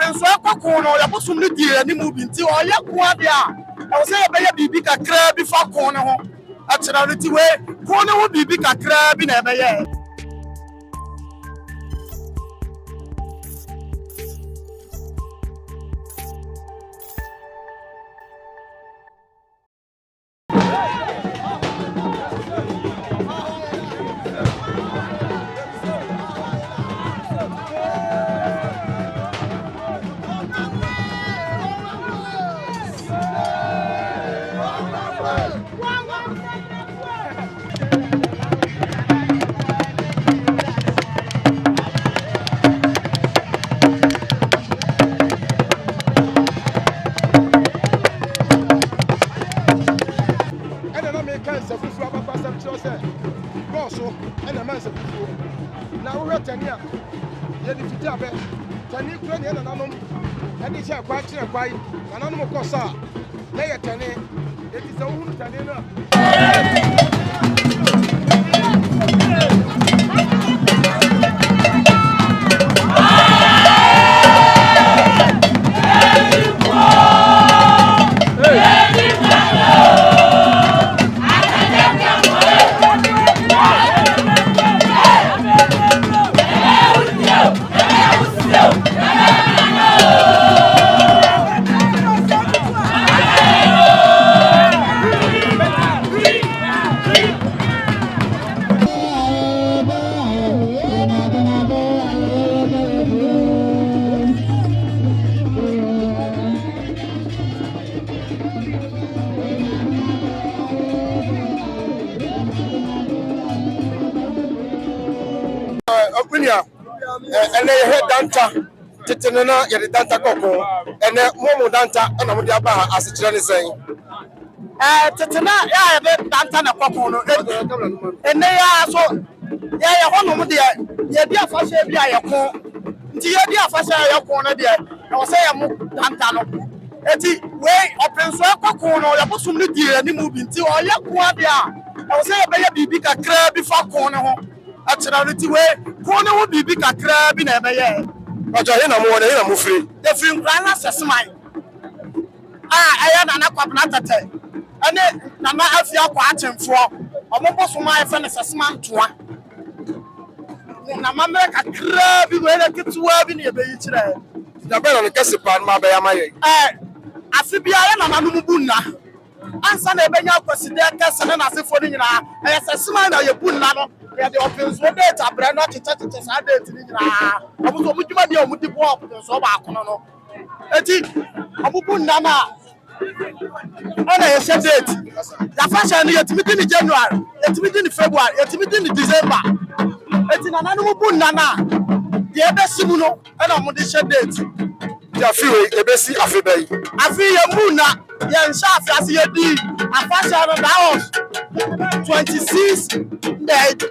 open so Poku no ya bosom no die ani mu bi nti o ye ko ade a e say e be ye bibi kakra bi fa ko ne ho a kira no ti we ko ne ho bibi kakra bi na e be ye Now we're Tania. Yet if you tell me, Tani Ukrainian and Anum, and it's a quite and quite an animal cosa. Lay a Tani, it is a woman Tanina. And they head danta, Titanana, yet danta coco, and then Momo danta, and I'm the Abaha as a Chinese saying. Titana ya be danta na Poku no and they are so ya hono mu de ya dia fa she bia ya ko nti ya dia fa she ya ko no de na wo say ya mu danta no eti we open so Poku no ya bosom no die ani mu bi nti o ya ko ade a na wo say ya be ya bibi kakra bi fa ko no ho a kira no ti we ko no ho bibi kakra bi na e be ye Ojo he na mo wona he na mo free the film plan assessment aya na na kwapna tete ane na ma afia kwa atemfo omombo so ma efe ne assessment toa na ma me kakra bi we na ketuwa bi ne be yi kire da be no kese pan ma be ya maye afi bia ya na nanu mu na ansa na ebe nya kwaside kese na asefo ni nyina assessment na ye bunna no ya de open so data bre no tete sa date ni nyina omuso mudwuma dia omudi bo open so ba akono no eti omubu na na ana ye set date la fashion yet meeting in January yet meeting in February yet meeting in December eti na nanu mu na na de ebe simu no ana omudi set date ya fiwe ebesi afebei afi ye mu na ye nsha afi ase ye di afashion no that was 26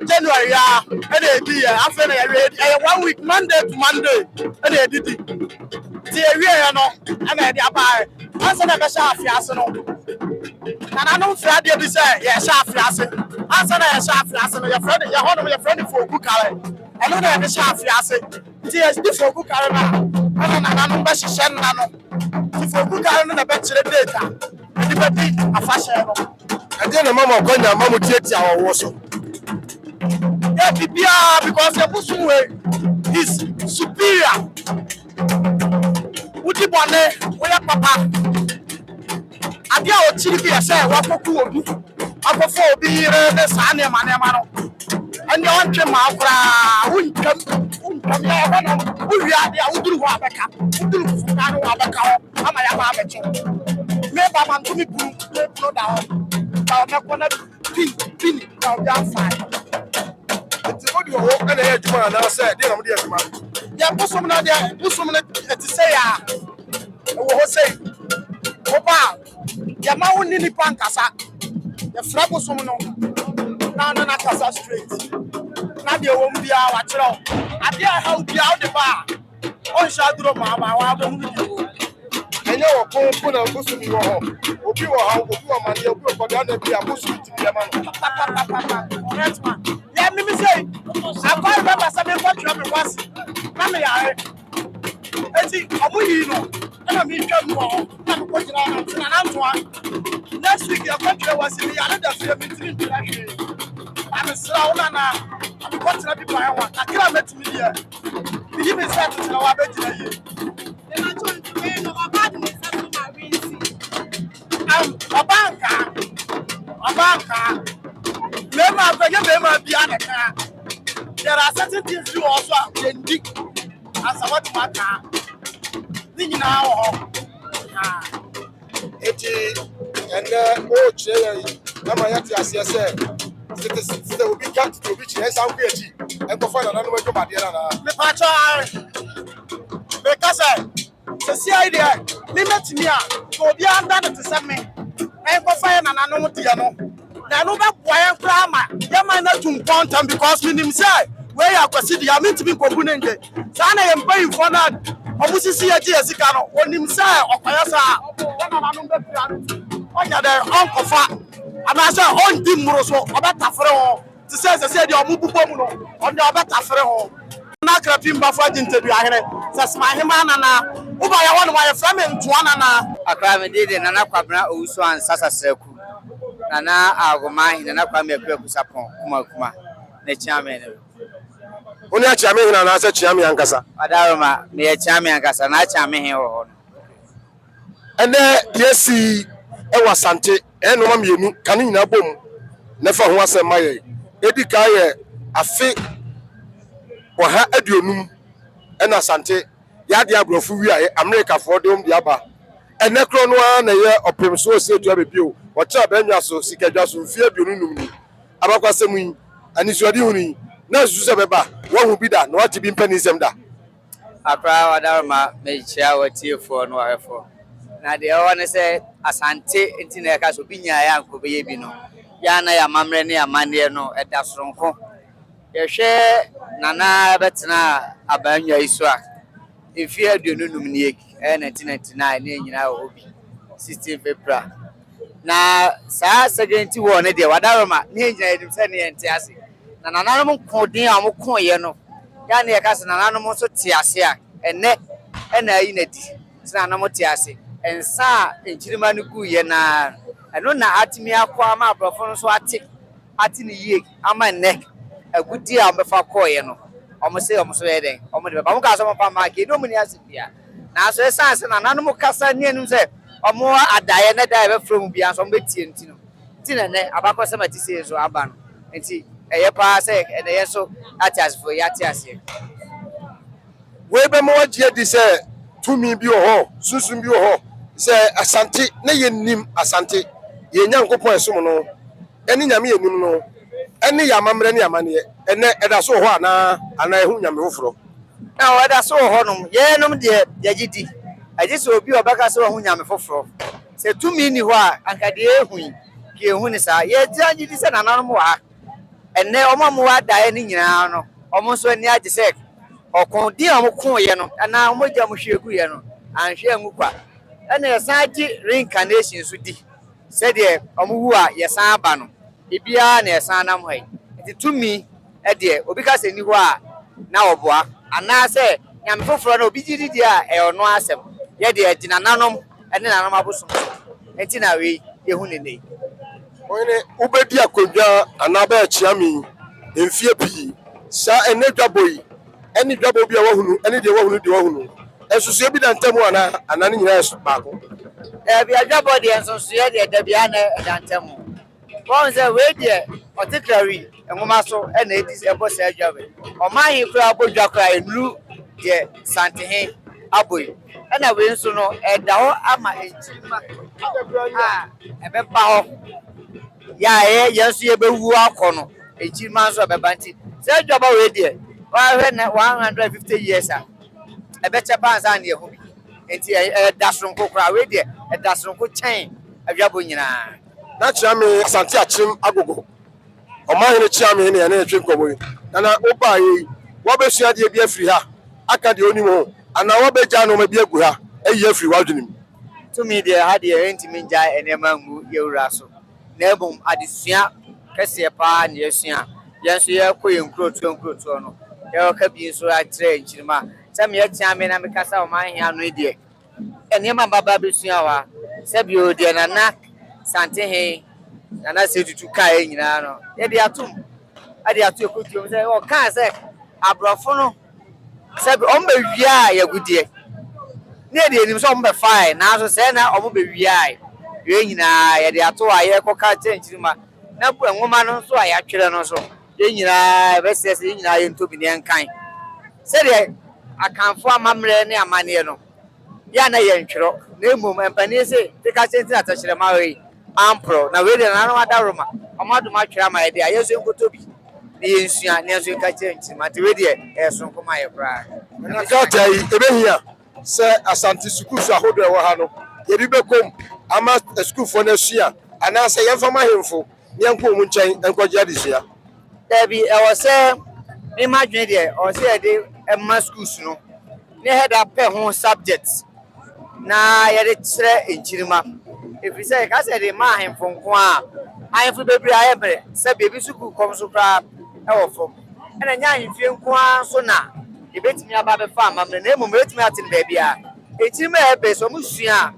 January ya and di ya afi na ye 1 week Monday to Monday and di ti e wie ya no ana di abai ansa na be sha afi ase no na no fi ade bi say ye sha afi ase ansa na ye sha afi ase no your friend Poku kare eno na ye sha afi ase ti ye di Poku kare na ana no be hye na no ti Poku kare no na be kire data di be di afashe no ade na mama kwanya mamu tietia wo so yeah bibia because the person way is superior Uti bone we papa ade a o chiri bi say wa Poku obi akofo obi yire ne sa ne ma no anya on twe ma akra unkam ya bana uwi ade a uduru ho abeka uduru fuka no abeka ho ama ya ma abeche me ba man to mi buru me pro da ho ba me ko na pin da o ja fa enti odi wo ana ye adwuma na say de na mo de adwuma ya bosom na eti say ya wo ho say opa ya ma woni ni pankasa ya fra bosom no na kasa straight na de wo mbia wa kire ade a ha ubia o de ba on sha duro ma ba wa bo hu di wo enye wo kon na bosom wo ho obi wo ha obi wo ma de obi ko da na bi a bosom ti bi ma no correct man ya mi say I can't remember something what you me was na me ya eti obu 3 no na me twam ho na ko jira na nantoa next week ya kwatwe wasi me ya da fie me tiri ntira hwe I'm slow na ko tira bi pa ho na kira metimi dia bi me say to tira wa be jira ye e ma to ntwe no abad me say to ma winsi abanka me ma bia na ka there are certain things you also dendi as what matter ni nyina ho eti ene o che na ma yati ase se site obi cat to obi che san ku eji enko fa na no ma joma de na me pa cha me ka se si idea ni metimi a obi anda no tse me enko fa na no de no na no be boy kra ma ye man na tum pontam because minim say where you kwasi dia metimi Poku nenge sa na ye mpa info na omusisi ye ji esika no onim say okoya sa na no be pia onya de onkofa ama say on di muro so obetafre ho ti say dia omububo mu no on de obetafre ho na krapim ba fa jintedu ahene sa sma hema na uba ya wonu ma ye frame ntoa na akra me de na kwabra owusu ansasa sraku na agoma hina na kwa me kura kusapon kuma na chiame ne oni a chiame hina na asa chiame ankasa adaroma me ya chiame ankasa na chiame he ho no ene yesi e wasante eno ma mienu kan nyina bom na fa ho asem maye edi ka ye afe wa ha aduonum ena Asante ya de abrofu wi aye America for dem de aba ene kro no na ye opem so se tu abebio wo cha banwa so sikadwa so mfie aduonum ni abakwasem yi ani so adi huni na su se beba wo hu bi da na wati bi mpanisem da akra adaroma me chia watiefo no ahefo na de o ne se Asante enti na ka so binya ya nko be ye bi no ya na ya mamre ne ya mane no eda soronko ye hwe nana betena abanwa iso a efie aduonum ni eki 1999 ne nyina obi 16 February na sa sagenti wo ne de wadaroma ne nyina edim se ne ente ase na nananom kodin a mo koye no ya ne ka se nananom so te ase a ene ayi na di se nananom te ase ensa enchirima no guye na eno na atimi akwa ma abrofo no so ati ne yie ama ne agudi a mbefa koye no omo so yeden omo de ba mo ka so mo pa ma ke no mu ni ase bia na so esanse na nanom kasa ni enu se omo adaye na da be from bia so mbe tie ntino ti na ne abakọ mati se so aba no enti eye pa se ene ye so atiasfo ya atiase we be mo wagie di se tumi bi ho sunsun bi ho se Asante na ye nim Asante ye nyankopon esom no eni nyame ye nim no eni ya mamre ne amane ene eda so ho ana ehu nyame hoforo na wada so ho no ye nom de yagidi aji so obi obaka so ho nyame foforo se tumi ni ho a anka de ehu ki ehu ni sa ye ti agidi se nananom wa ene omo wada ye ni nyina no omo so ni agi se okon di omo kon ye no ana omo ja mo hwegu ye no anhwe angu kwa ene ye san agi reincarnation so di se de omo hu a ye san aba no ibia na ye san nam hai ti tumi e de obi ka se ni ho a na oboa ana se nyame foforo na obi gidi dia e ono asem ye de agina nanom ene nanom abosom enti na we ehu ne nei oyene ubedi akodwa anaba achiami emfie pi sa ene dwaboyi eni dwabo bi a wahunu eni de wahunu esusu ebi da ntemu ana ne nyina esu baako bi adwabo de ensoso ye de da bia na dantemu won se we de particularly enwoma so ena edis ebosa adwabe o mahi kura abodwa kura enuru de Asantehene aboy ena we nso no eda ho ama enchima ebe pa ho ya yesu ye bewu akono enchima nso be banti se adwaba we de wa hwe na 150 years a ebe chepa ansa na ehu bi enti dasronko kura we de dasronko chen adwabo nyina na chiami Asante achim agogo omahene chiami ne na etwe nkoboyi na oba yi wo be sua de bi afiri ha aka de onimo ana wo be ja no ma bi agu ha eyi afiri wadwenim tumi de ha de enti minja enema ngu yewura so na ebom adesua kese pa na yesua yenso ye koye nkroto no ye ka bi so atre nchirima sɛ meyɛkyea me na mekasa wɔ mahia no deɛ ɛnneɛma baba bɛsua wa sɛ bio deɛ nana Asantehene nana sɛ tutu kae nyinaa no yɛde atom ade ato ɛkɔtuom sɛ ɔkaa sɛ aborɔfo no sɛ ɔmbɛwie a yɛgudeɛ ne yɛde anim sɛ ɔmbɛfae nanso sɛ na ɔmbɛwie yɛn nyinaa yɛde ato a yɛkɔka kyerɛnkyerɛma na bu nwoma no nso a yɛatwerɛ no so yɛn nyinaa yɛbɛsɛ sɛ yɛn nyinaa yɛntɔ bi ne yɛnkan sɛdeɛ akamfo amammerɛ ne amanneɛ no yɛ na yɛntwerɛ na mmom mpanin sɛ teka kyɛnti na tɛhyerɛma wei amporɔ na wei deɛ nananom adaroma ɔmo adom atwerɛ ama yɛde a yɛnso nkɔtɔ bi ne yɛnsua ne yɛnso nka kyerɛnkyerɛma nti wei deɛ ɛyɛ nkɔma yɛ koraa Nâkèd yi ebehia sɛ Asante sukuu so ahodoɔ ɛwɔ ha no yɛde bɛkɔm ama sukuufoɔ no asua anaasɛ yɛmfa ma ahemfo yɛnkɔ ɔmo nkyɛn nkɔgye adesua. Dabi ɛwɔ sɛ mema adwene deɛ ɔwɔ sɛ yɛde ɛma schools no ne yɛda pɛ ho subject na yɛde kyerɛ nkyirima ɛfiri sɛ yɛka sɛ yɛde ma ahemfo nko a ahemfo bebree ayɛ mmerɛ sɛ baabi sukuu kɔm so koraa ɛwɔ fam ɛna nyɛ ahemfie nko a so na yɛbɛtumi aba bɛfa amammerɛ na mmom yɛbɛtumi ate no baabi a nkyirima a ɛbɛ sɛ ɔmo sua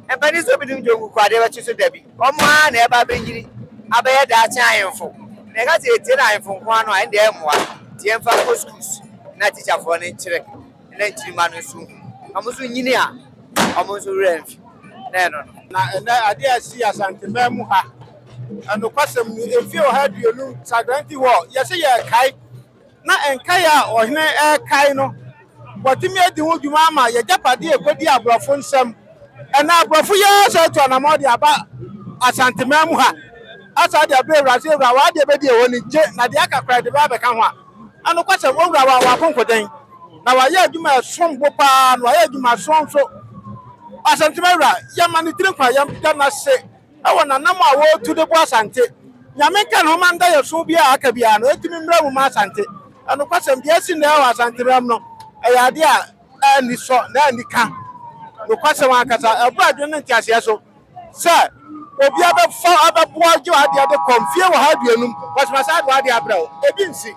a mpani sɛ obi nim dwonku kwadeɛ bɛkye so dabi ɔmo a na ɛba bɛnyini abɛyɛ daakye ahemfo na ɛka sɛ yɛtie no ahemfo nko a no a ɛnde ɛmmoa nti yɛmfa kɔ schools na tikyafoɔ no nkyerɛ na nkyirima no nso ɔmo nso nyini a ɔmo nso werɛ mfi na ɛno no na ɛnɛ ade a ɛsi Asantehene mu ha ɛnokwasɛm no ɛfie wɔ ha aduonum sagranti hɔ yɛsɛ yɛkae na ɛnkae a ɔhene ɛkae no wɔtumi adi ho dwuma ama yɛgyapadeɛ ɛkɔdi aborɔfo nsɛm ɛna aborɔfo yɛ sɛ atu anammɔ de aba Asantehene mu ha asa de abere wurase wura wa de bɛdi ɛwɔ ne gye na deɛ aka kora de ba bɛka ho a ɛnokwasɛm ɔwura wa wakonkoden na wayɛ adwuma ɛsom bo paa na wayɛ adwuma som so Asantehene wura yɛma ne tiri kwa yɛmda no ase ɛwɔ nanam a wɔtu de bo Asante nyame ka no manda yɛ so bi a aka bia no ɛtumi mmra mu ma Asante ɛnokwasɛm deɛ asi na ɛwɔ Asantehene no ɛyɛ ade a ɛni sɔ na ɛni ka nokwasɛm ankasa ɛbɔ adwene ne ntiaseɛ so sɛ obi abɛboa gye adeɛ de kɔmfie wɔ ha aduonum wɔsoma saa adeɛ abrɛ wo ebi nsi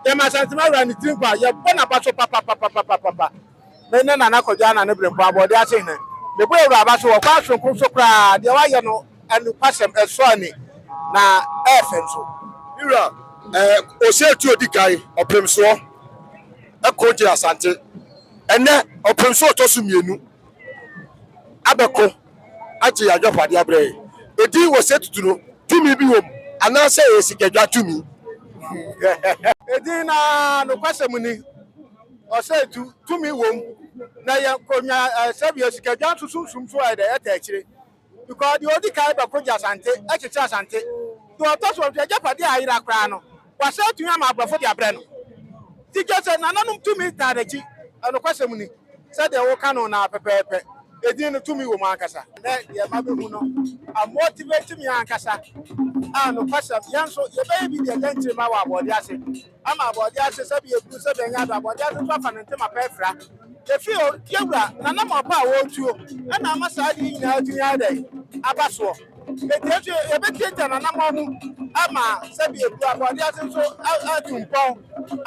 yɛma Asantehene wura ne tiri kwa yɛbɔ n'aba so papapapapapa na ne nana kɔdwa na ne bere mpo abɔde ase hene mebɔ ewura aba so wɔ kwa sonko so koraa deɛ wayɛ no ɛnokwasɛm ɛsɔ ani na ɛɛfɛ nso Wura ɔsɛ etu odi kae ɔpemsoɔ ɛkɔ gye Asante ɛnɛ ɔpemsoɔ ɔtɔ so mmienu abɛko agye adwapadeɛ abrɛ edi wɔ sɛ tutu no tumi bi wɔ mu anaasɛ yɛ sikadwa tumi edi na nokwasɛm ni ɔsɛ tumi wɔ mu na yɛ konya sɛbi sikadwa nso sunsun so a yɛde ɛta akyire because deɛ odi kae bɛko gye Asante ɛkyekyɛ Asante deɛ ɔtɔ so ɔtɔ agyapadeɛ a ayera koraa no wasɛ tumi ama aborɔfo de abrɛ no ti gye sɛ nananom tumi taa n'akyi ɛnokwasɛm ni sɛdeɛ wɔka no na pɛpɛɛpɛ edi no tumi wɔ mu ankasa na yɛma bɛhu no amotivate me ankasa a nokwasɛm yɛn nso yɛbɛyɛ bi deɛ nkyerɛma wɔ abɔde ase ama abɔde ase sɛbi yɛburu sɛbi ɛnyɛ ado abɔde ase nso afa ne ntɛm apɛɛfra yɛfi yɛwura nanam ɔpa a wɔretuo ɛna ama saa adeɛ nyinaa tumi adɛ aba soɔ eti etu yɛbɛtiatia nanam ɔho ama sɛbi yɛburu abɔde ase nso atu mpɔn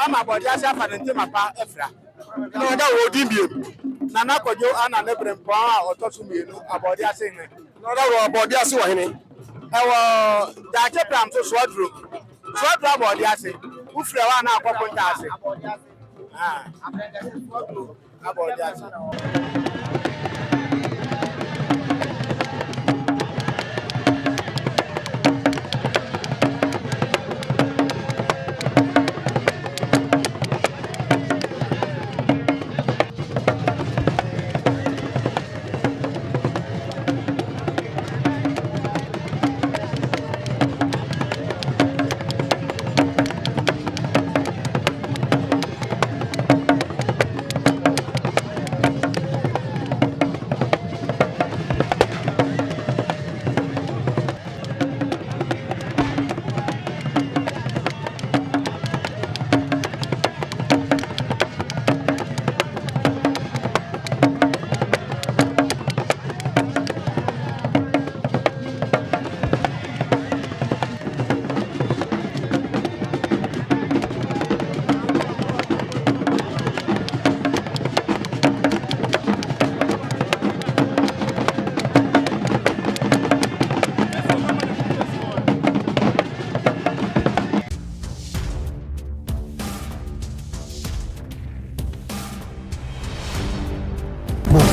ama abɔde ase afa ne ntɛm apa ɛfra na ɔda wɔ odi mbiem nana kɔdwo ana ne bere mpɔn a ɔtɔ so mmienu abɔde ase hene na ɔda wɔ abɔde ase wɔ hene ɛwɔ daakye pram so soaduro abɔde ase wofiri hɔ a na akɔkɔ nta ase abɔde ase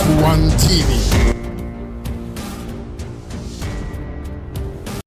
Poku One TV.